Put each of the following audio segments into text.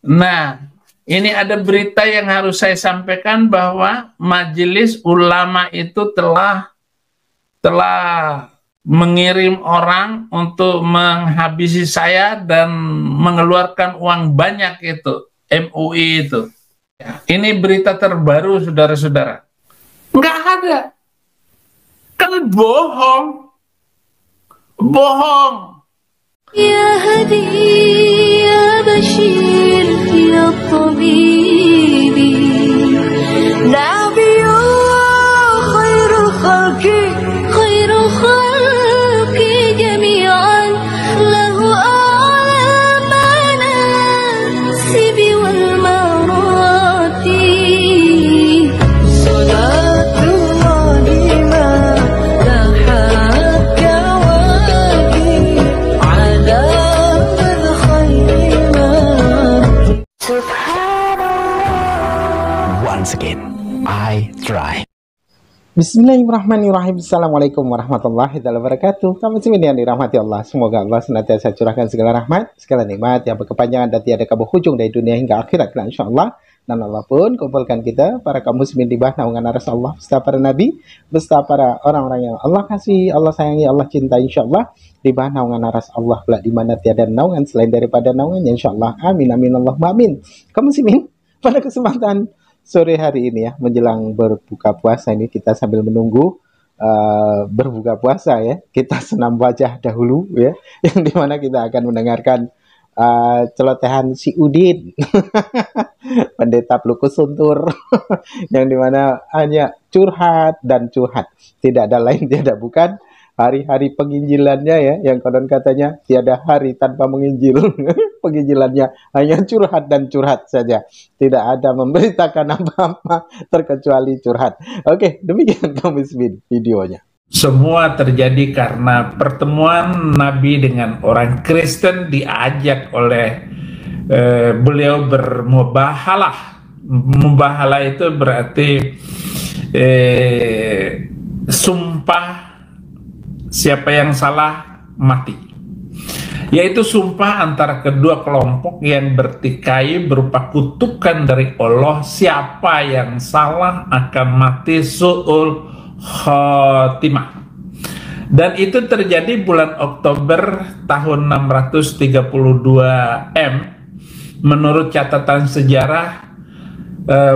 Nah, ini ada berita yang harus saya sampaikan bahwa Majelis Ulama itu telah mengirim orang untuk menghabisi saya dan mengeluarkan uang banyak itu, MUI itu. Ya, ini berita terbaru, saudara-saudara. Nggak ada. Kan bohong. Bohong. Ya Hadi, ya Bashir, ya Tabibi, Nabiyullah, khairul khalqi jami'an, lahu a'la manasibi wal marati, salatullahi ma lahat kawaki, ala man khayri ma. Once again, I try. Bismillahirrahmanirrahim. Assalamualaikum warahmatullahi wabarakatuh. Kamu muslimin yang dirahmati Allah, semoga Allah senantiasa curahkan segala rahmat, segala nikmat yang berkepanjangan dan tiada berhujung dari dunia hingga akhirat, insyaallah. Dan Allah pun kumpulkan kita para kaum muslimin di bawah naungan aras Allah, beserta para nabi, beserta para orang-orang yang Allah kasih, Allah sayangi, Allah cintai, insyaallah, di bawah naungan aras Allah pula, di mana tiada naungan selain daripada naungannya, insyaallah. Amin amin Allahumma amin. Kaum muslimin, pada kesempatan sore hari ini ya, menjelang berbuka puasa ini, kita sambil menunggu berbuka puasa ya, kita senam wajah dahulu ya, yang dimana kita akan mendengarkan celotehan si Udin pendeta Plukus Suntur yang dimana hanya curhat dan curhat, tidak ada lain, tidak bukan hari-hari penginjilannya ya, yang konon katanya tiada hari tanpa menginjil. Penginjilannya hanya curhat dan curhat saja, tidak ada memberitakan apa-apa terkecuali curhat. Oke, demikian kaum muslimin videonya. Semua terjadi karena pertemuan Nabi dengan orang Kristen, diajak oleh beliau bermubahalah. Mubahalah itu berarti sumpah siapa yang salah mati, yaitu sumpah antara kedua kelompok yang bertikai berupa kutukan dari Allah, siapa yang salah akan mati su'ul khotimah. Dan itu terjadi bulan Oktober tahun 632 M. Menurut catatan sejarah,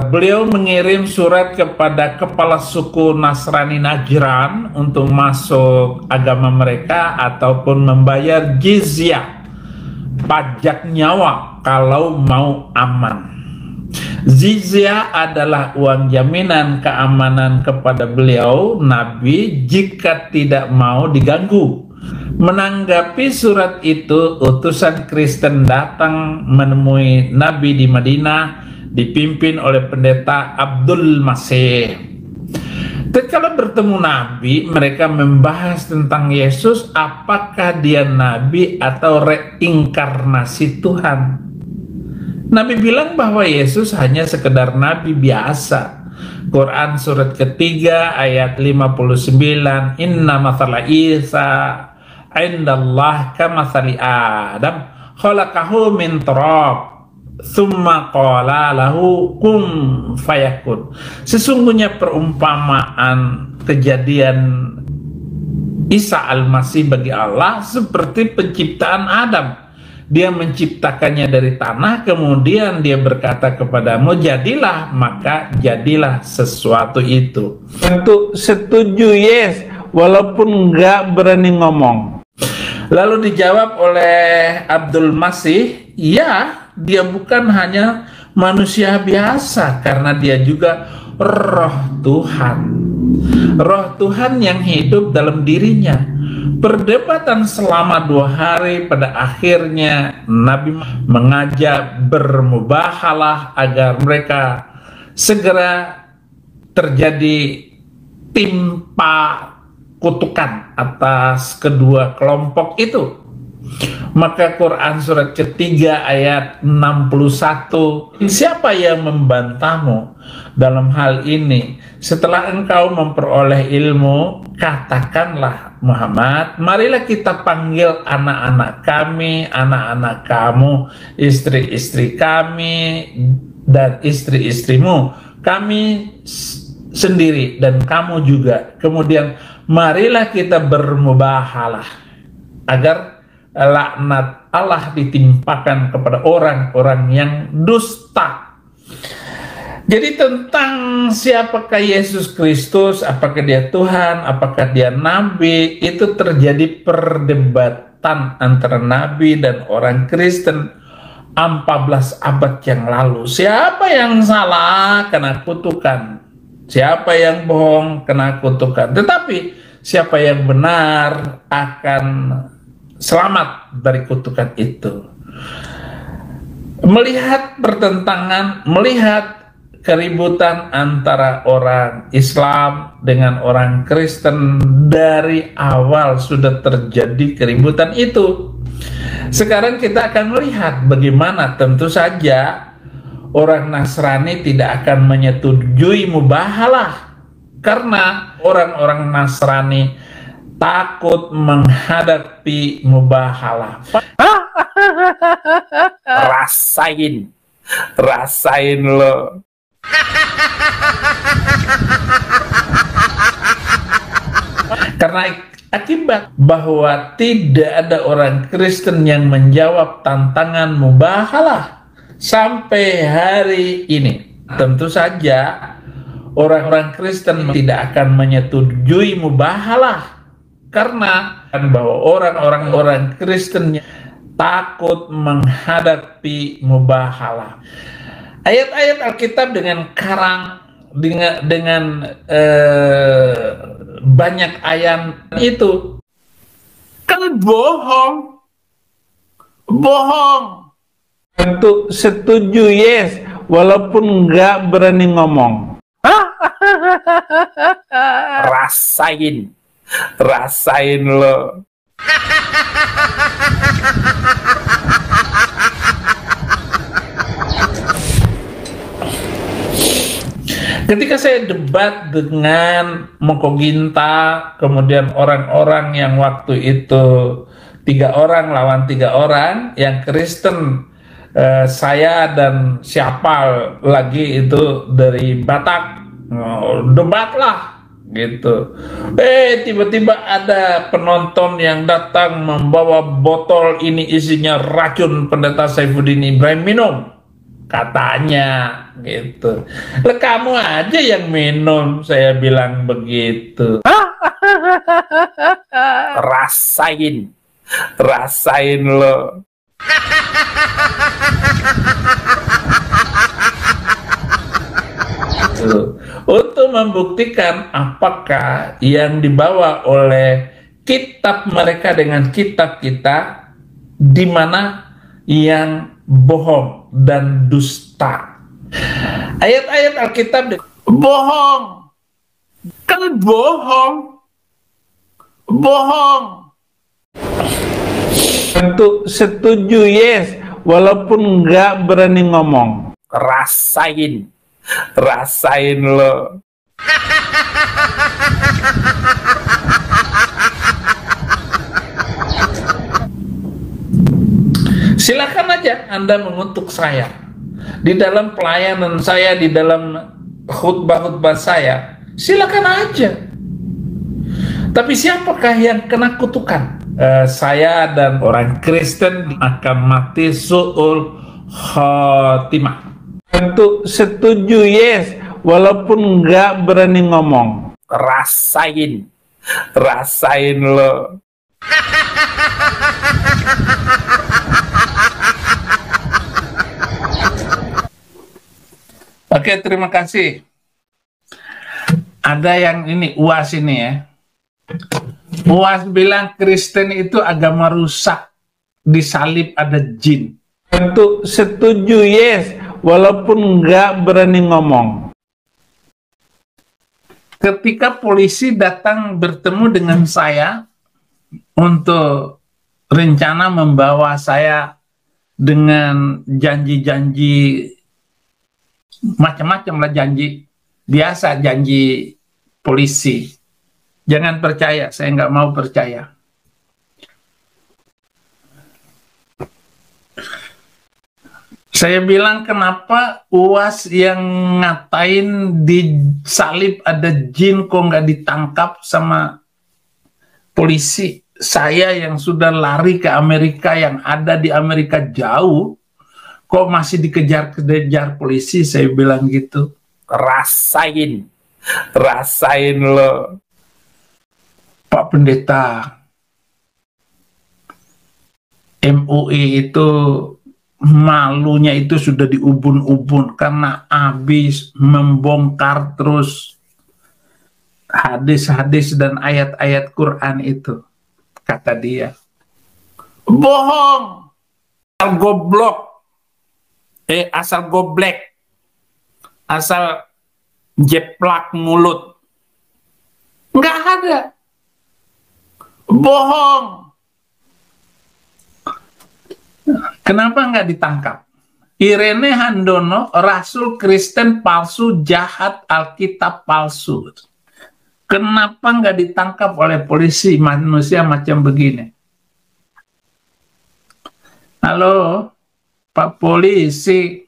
beliau mengirim surat kepada kepala suku Nasrani Najran untuk masuk agama mereka ataupun membayar jizyah, pajak nyawa, kalau mau aman. Jizyah adalah uang jaminan keamanan kepada beliau, Nabi, jika tidak mau diganggu. Menanggapi surat itu, utusan Kristen datang menemui Nabi di Madinah, dipimpin oleh pendeta Abdul Masih. Tatkala bertemu Nabi, mereka membahas tentang Yesus, apakah dia Nabi atau reinkarnasi Tuhan. Nabi bilang bahwa Yesus hanya sekedar Nabi biasa. Quran surat ketiga ayat 59, Inna mathala Isa indallah kamathali Adam khalaqahu min turab Tsumma qala lahu kum fayakun. Sesungguhnya perumpamaan kejadian Isa al-Masih bagi Allah seperti penciptaan Adam. Dia menciptakannya dari tanah, kemudian dia berkata kepadamu jadilah, maka jadilah sesuatu itu. Untuk setuju, yes, walaupun nggak berani ngomong. Lalu dijawab oleh Abdul Masih, ya, dia bukan hanya manusia biasa karena dia juga roh Tuhan. Roh Tuhan yang hidup dalam dirinya. Perdebatan selama 2 hari, pada akhirnya Nabi mengajak bermubahalah agar mereka segera terjadi timpa kutukan atas kedua kelompok itu. Maka Quran surat ketiga ayat 61, siapa yang membantahmu dalam hal ini? Setelah engkau memperoleh ilmu, katakanlah Muhammad, marilah kita panggil anak-anak kami, anak-anak kamu, istri-istri kami, dan istri-istrimu, kami sendiri dan kamu juga. Kemudian marilah kita bermubahalah agar laknat Allah ditimpakan kepada orang-orang yang dusta. Jadi tentang siapakah Yesus Kristus, apakah dia Tuhan, apakah dia Nabi, itu terjadi perdebatan antara Nabi dan orang Kristen 14 abad yang lalu. Siapa yang salah kena kutukan, siapa yang bohong kena kutukan. Tetapi siapa yang benar akan selamat dari kutukan itu. Melihat pertentangan, melihat keributan antara orang Islam dengan orang Kristen, dari awal sudah terjadi keributan itu. Sekarang kita akan melihat bagaimana tentu saja orang Nasrani tidak akan menyetujui mubahalah, karena orang-orang Nasrani takut menghadapi mubahalah. Rasain lo. Karena akibat bahwa tidak ada orang Kristen yang menjawab tantangan mubahalah sampai hari ini. Tentu saja orang-orang Kristen tidak akan menyetujui mubahalah, karena bahwa orang-orang Kristen takut menghadapi mubahalah. Ayat-ayat Alkitab dengan banyak ayat itu kan bohong. Untuk setuju yes, walaupun nggak berani ngomong. Rasain lo. Ketika saya debat dengan Moko Ginta, kemudian orang-orang yang waktu itu 3 orang lawan 3 orang, yang Kristen, saya dan siapa lagi itu dari Batak, debat lah gitu. Tiba-tiba ada penonton yang datang membawa botol, ini isinya racun Pendeta Saifuddin Ibrahim, minum katanya gitu. Lah kamu aja yang minum, saya bilang begitu. Rasain lo. Untuk membuktikan apakah yang dibawa oleh kitab mereka dengan kitab kita, di mana yang bohong dan dusta. Ayat-ayat Alkitab bohong, kan bohong. Untuk setuju yes, walaupun nggak berani ngomong. Rasain lo. Silakan aja Anda mengutuk saya di dalam pelayanan saya, di dalam khutbah-khutbah saya, silakan aja. Tapi siapakah yang kena kutukan? Saya dan orang Kristen akan mati su'ul khotimah. Untuk setuju yes, walaupun nggak berani ngomong. Rasain lo. Oke, terima kasih. Ada yang ini, UAS ini ya. UAS bilang Kristen itu agama rusak, disalib ada jin. Untuk setuju yes, walaupun nggak berani ngomong. Ketika polisi datang bertemu dengan saya untuk rencana membawa saya dengan janji-janji macam-macam lah, janji biasa, janji polisi. Jangan percaya, saya nggak mau percaya. Saya bilang, kenapa UAS yang ngatain di salib ada jin kok nggak ditangkap sama polisi? Saya yang sudah lari ke Amerika, yang ada di Amerika jauh, kok masih dikejar-kejar polisi? Saya bilang gitu. Rasain lo, Pak Pendeta. MUI itu malunya itu sudah diubun-ubun karena habis membongkar terus hadis-hadis dan ayat-ayat Quran itu. Kata dia, bohong, asal goblok, asal goblek, asal jeplak mulut. Nggak ada, bohong. Kenapa nggak ditangkap? Irene Handono, Rasul Kristen palsu, jahat, Alkitab palsu. Kenapa nggak ditangkap oleh polisi manusia macam begini? Halo, Pak Polisi,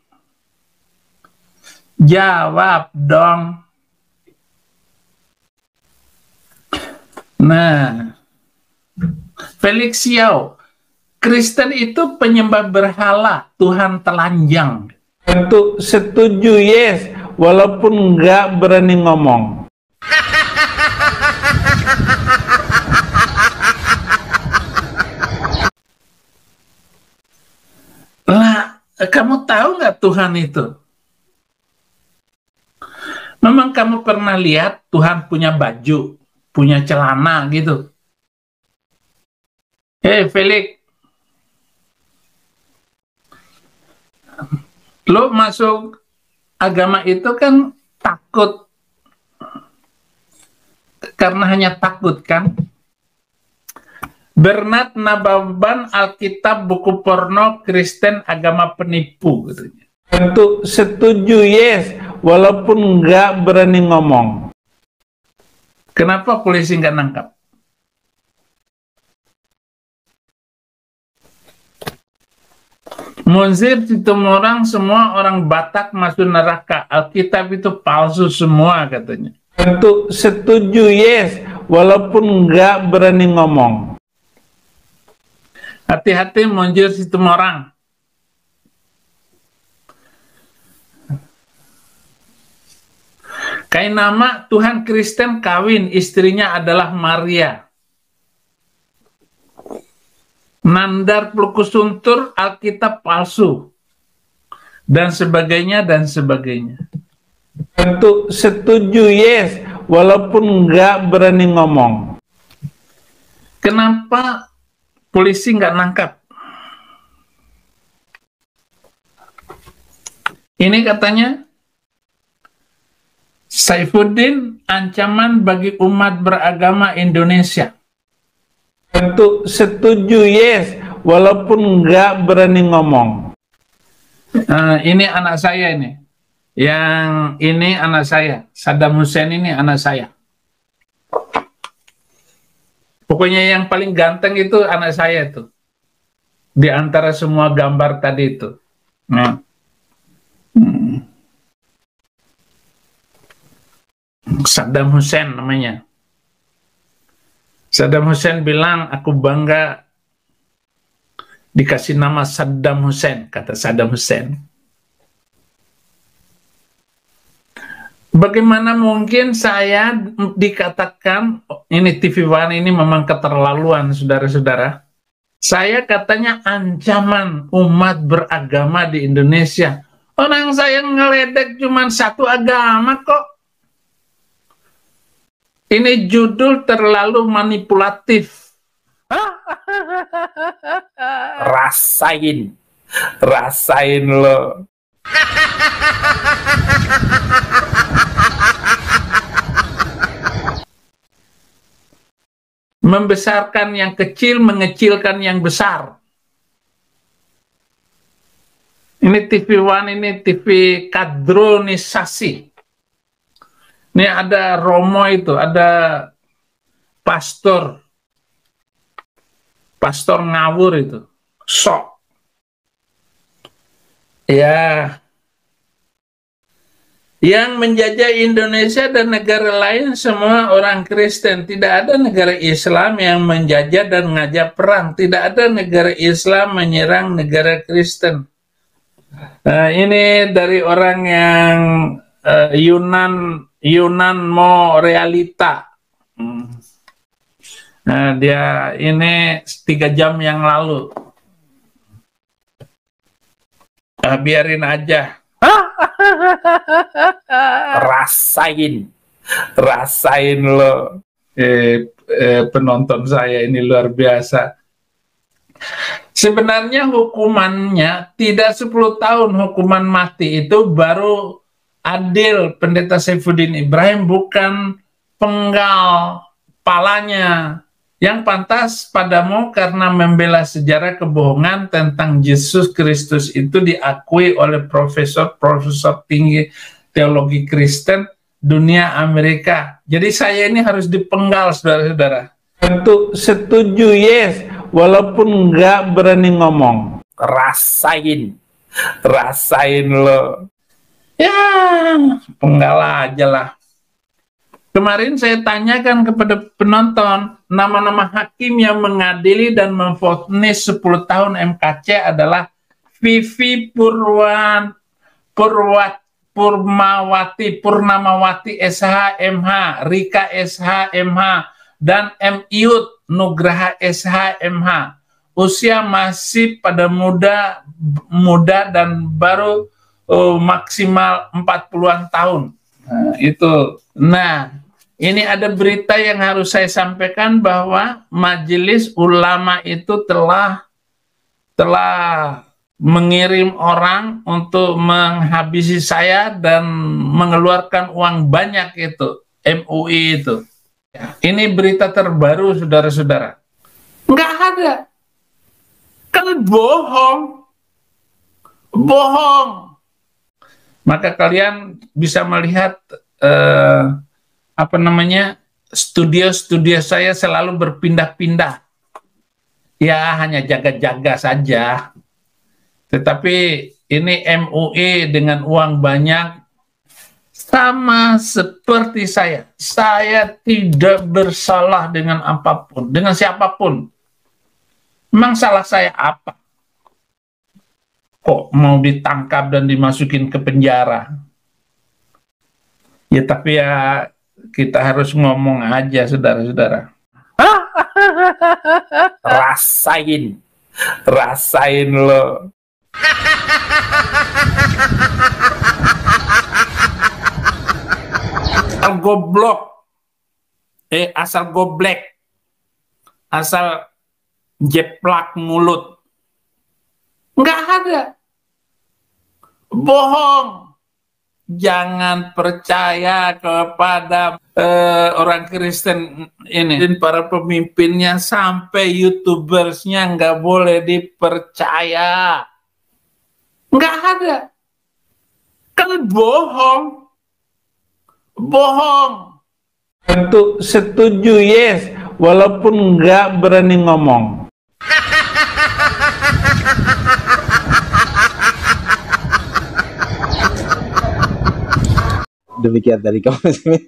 jawab dong. Nah, Felix Yao, Kristen itu penyembah berhala, Tuhan telanjang. Tentu setuju, yes, walaupun nggak berani ngomong. Lah, kamu tahu nggak Tuhan itu? Memang kamu pernah lihat Tuhan punya baju, punya celana gitu? Hei Felix, lo masuk agama itu kan takut, karena hanya takut kan? Bernard Nababan, Alkitab buku porno, Kristen agama penipu katanya. Tentu setuju, yes, walaupun nggak berani ngomong. Kenapa polisi nggak nangkap? Munzir Situmorang, semua orang Batak masuk neraka. Alkitab itu palsu semua katanya. Tentu setuju, yes, walaupun nggak berani ngomong. Hati-hati Munzir Situmorang. Kayak nama Tuhan Kristen kawin, istrinya adalah Maria. Nandar Plukusuntur, Alkitab palsu, dan sebagainya, dan sebagainya. Tentu setuju, yes, walaupun nggak berani ngomong. Kenapa polisi nggak nangkap? Ini katanya, Saifuddin ancaman bagi umat beragama Indonesia. Tentu setuju, yes, walaupun nggak berani ngomong. Ini anak saya ini. Yang ini anak saya. Saddam Hussein ini anak saya. Pokoknya yang paling ganteng itu anak saya itu. Di antara semua gambar tadi itu. Nah. Saddam Hussein namanya. Saddam Hussein bilang, aku bangga dikasih nama Saddam Hussein, kata Saddam Hussein. Bagaimana mungkin saya dikatakan, ini TV One ini memang keterlaluan, saudara-saudara. Saya katanya ancaman umat beragama di Indonesia. Orang saya ngeledek cuma satu agama kok. Ini judul terlalu manipulatif. Rasain lo. membesarkan yang kecil, mengecilkan yang besar. Ini TV One, ini TV kadronisasi. Ini ada Romo itu, ada pastor ngawur itu, sok. Ya, yang menjajah Indonesia dan negara lain semua orang Kristen. Tidak ada negara Islam yang menjajah dan ngajak perang. Tidak ada negara Islam menyerang negara Kristen. Ini dari orang yang Yunan Mo Realita. Nah, dia ini 3 jam yang lalu. Biarin aja. Rasain lo. Penonton saya ini luar biasa. Sebenarnya hukumannya tidak 10 tahun, hukuman mati itu baru adil. Pendeta Saifuddin Ibrahim bukan penggal palanya. Yang pantas padamu karena membela sejarah kebohongan tentang Yesus Kristus itu diakui oleh profesor tinggi teologi Kristen dunia Amerika. Jadi saya ini harus dipenggal, saudara-saudara. Untuk setuju, yes, walaupun nggak berani ngomong. Rasain lo. Ya, penggal aja lah. Kemarin saya tanyakan kepada penonton, nama-nama hakim yang mengadili dan memvonis 10 tahun MKC adalah Vivi Purnamawati SH MH, Rika SH MH, dan M. Iut Nugraha SH MH. Usia masih pada muda dan baru maksimal 40-an tahun. Nah, ini ada berita yang harus saya sampaikan bahwa Majelis Ulama itu telah mengirim orang untuk menghabisi saya dan mengeluarkan uang banyak itu, MUI itu. Ini berita terbaru, saudara-saudara. Nggak ada. Kan bohong. Maka kalian bisa melihat studio saya selalu berpindah-pindah. Ya, hanya jaga-jaga saja. Tetapi ini MUI dengan uang banyak, sama seperti saya. Saya tidak bersalah dengan apapun, dengan siapapun. Memang salah saya apa? Kok mau ditangkap dan dimasukin ke penjara? Ya, tapi ya kita harus ngomong aja, saudara-saudara. Rasain lo. Asal goblok, asal goblek, asal jeplak mulut. Nggak ada. Bohong. Jangan percaya kepada orang Kristen ini. Dan para pemimpinnya sampai YouTubersnya nggak boleh dipercaya. Nggak ada. Kan bohong. Untuk setuju, yes, walaupun nggak berani ngomong. Demikian dari kaum muslimin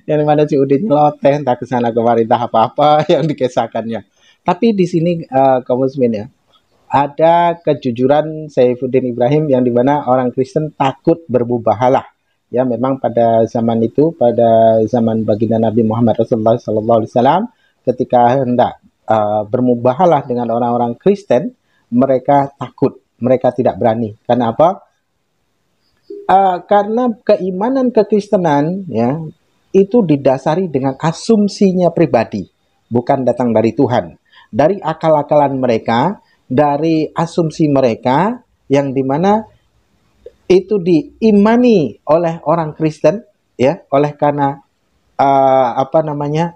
yang mana si Udin nyeloteh entah kesana kemari entah apa-apa yang dikisahkannya. Tapi di sini kaum muslimin ya, ada kejujuran Saifuddin Ibrahim yang dimana orang Kristen takut bermubahalah. Ya, memang pada zaman itu, pada zaman baginda Nabi Muhammad Rasulullah SAW, ketika hendak bermubahalah dengan orang-orang Kristen, mereka takut, mereka tidak berani. Karena apa? Karena keimanan kekristenan ya itu didasari dengan asumsinya pribadi, bukan datang dari Tuhan, dari akal-akalan mereka, dari asumsi mereka yang dimana itu diimani oleh orang Kristen ya, oleh karena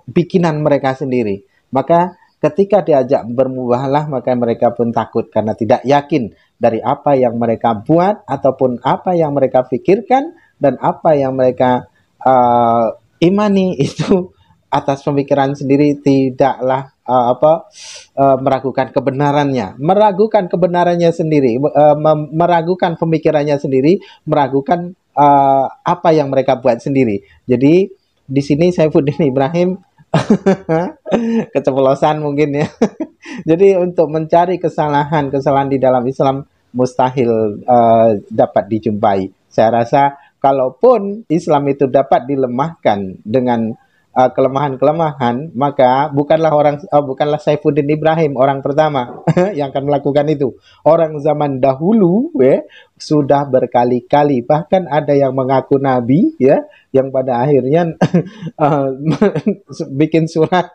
bikinan mereka sendiri. Maka ketika diajak bermubahalah, maka mereka pun takut karena tidak yakin dari apa yang mereka buat ataupun apa yang mereka pikirkan dan apa yang mereka imani itu atas pemikiran sendiri tidaklah meragukan kebenarannya sendiri, meragukan pemikirannya sendiri, meragukan apa yang mereka buat sendiri. Jadi di sini Saifuddin Ibrahim keceplosan mungkin ya. Jadi untuk mencari kesalahan di dalam Islam mustahil dapat dijumpai. Saya rasa kalaupun Islam itu dapat dilemahkan dengan kelemahan-kelemahan, maka bukanlah Saifuddin Ibrahim orang pertama yang akan melakukan itu. Orang zaman dahulu sudah berkali-kali, bahkan ada yang mengaku nabi ya, yang pada akhirnya bikin surat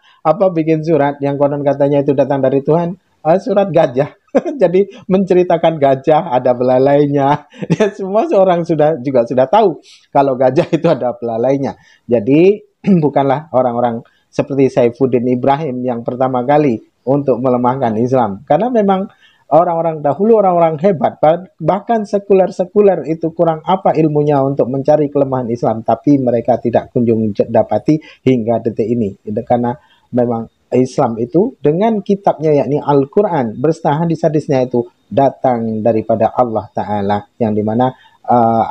yang konon katanya itu datang dari Tuhan, surat gajah. Jadi menceritakan gajah ada belalainya. Ya, semua seorang sudah tahu kalau gajah itu ada belalainya. Jadi bukanlah orang-orang seperti Saifuddin Ibrahim yang pertama kali untuk melemahkan Islam. Karena memang orang-orang dahulu orang-orang hebat, bahkan sekuler itu kurang apa ilmunya untuk mencari kelemahan Islam, tapi mereka tidak kunjung dapati hingga detik ini. Karena memang Islam itu dengan kitabnya yakni Al-Quran berserta hadis-hadisnya itu datang daripada Allah Ta'ala, yang dimana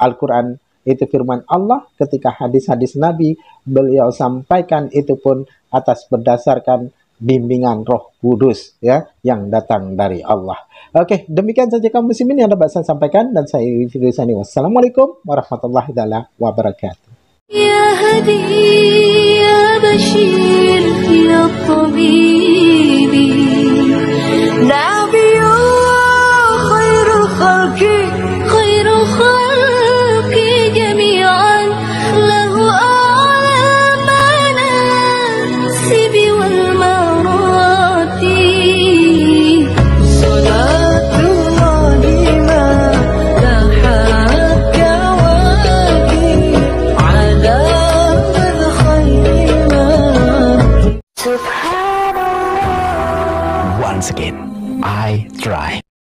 Al-Quran itu firman Allah, ketika hadis-hadis Nabi beliau sampaikan itu pun atas berdasarkan bimbingan Roh Kudus ya, yang datang dari Allah. Oke, demikian saja kaum muslimin yang dapat saya sampaikan, dan saya Firdausyani. Wassalamualaikum warahmatullahi wabarakatuh. يا هدي يا بشير يا طبيب نبي خير خلق جميعا له أعلى المناسب والمراتب صلاة الله ما لاحت كواكب على من خير ما Once again, I try.